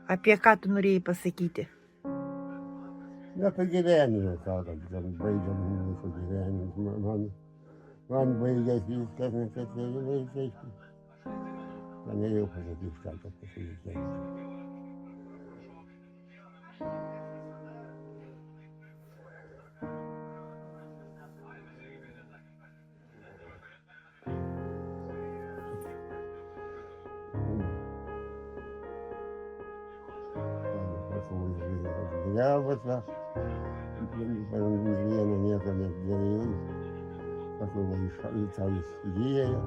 Apie ką tu norėjai pasakyti? Apie gyvenimą, sakant, ten baigiam mūsų gyvenimus. Man baigėsi viskas, nes atėjo vaikai. Norėjau pasakyti, ką pasakyti. Geriausia, vieną nieko nedarėjau, sakau, į tą įsidėjau.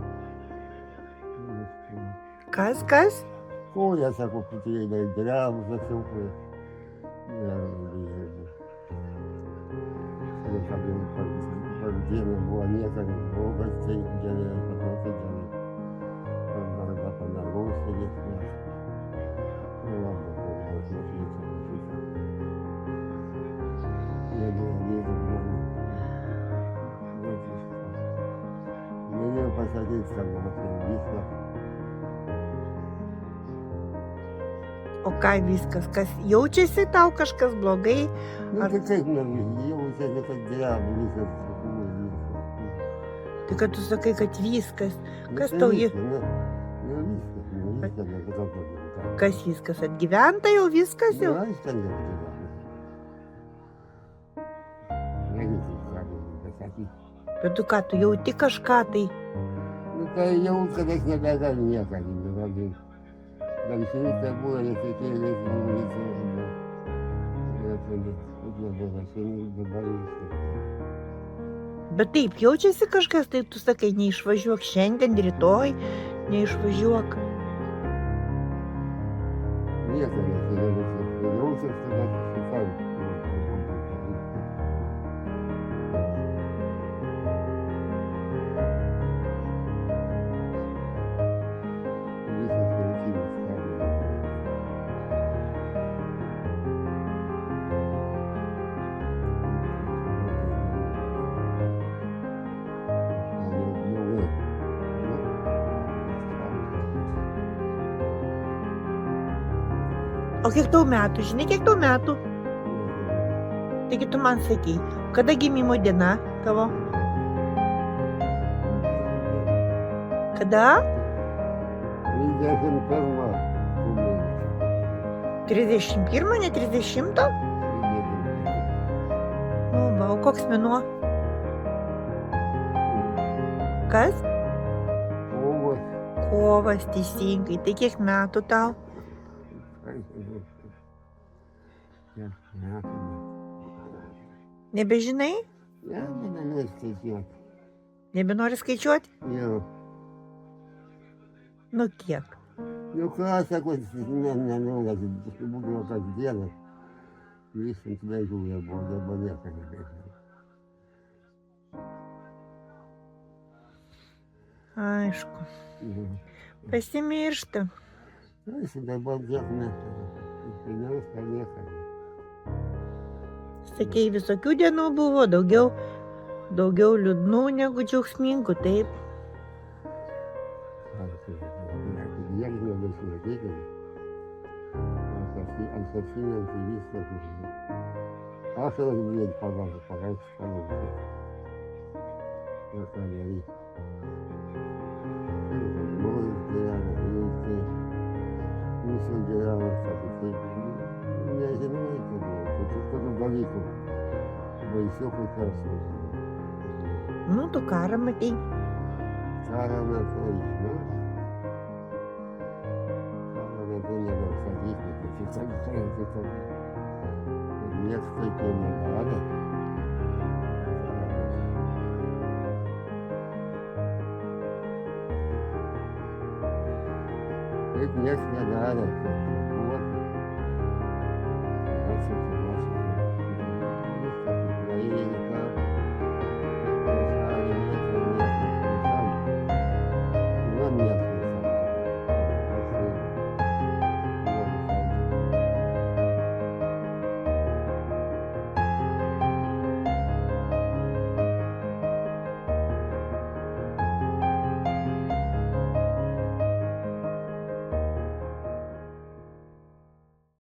Kas? Koja, sako, putėlė, geriausia, siaukai. Per dieną buvo nieko nebuvo, bet tai gerai, sakau, tai gerai. Arba panagos sėdėti. Norėjau pasakyti, kad man viską. O ką viskas? Kas jaučiasi tau kažkas blogai? Tai kaip jaučiasi, kad geriau viskas. Tai kad tu sakai, kad viskas. Kas tau jį? Kas viskas? Atgyventa jau viskas jau? Aš ten neatgyvenu. Bet tu ką, tu jauti kažką tai? Tai jau, kad aš nebegaliu nieką nebevalgyti. Dar išvykę buvo, reikėlės žuvyti. Dabar Bet taip, jaučiasi kažkas, tai tu sakai, neišvažiuok šiandien, rytoj, neišvažiuok. Nieko nesijaučiu. Jaučiuosi, kad šitą. O kiek tau metų? Žinai, kiek tau metų? Taigi tu man sakei, kada gimimo diena tavo? Kada? 31, ne 30? O koks mėnuo? Kas? Kovas, teisingai. Tai kiek metų tau? Nebežinai? Ne, nebenori skaičiuoti. Nebenori skaičiuoti? Jau. Nu kiek? Nu ką, sako, nenori, būdavo kasdieną. Visant vaikų jau buvo, dabar nieko nebežinau. Aišku. Pasimiršta. Aš dabar nieko nežinau. Seniau per nieką. Sakei, visokių dienų buvo, daugiau liūdnų negu džiaugsmingų, taip? Jie nebešnekėkime. Aš atsimenu viską. Aš jau vien pagalbą. Ir ką daryti. Noriu gyventi, visą gyvenimą, sakyti. Nežinau, tokių dalykų. Baisiau kokios. Nu, tu karą matei. Karą metu, žinau. Karą metu nedaug sakyti, tai nieks taip jau nedarė. Taip nieks nedarė.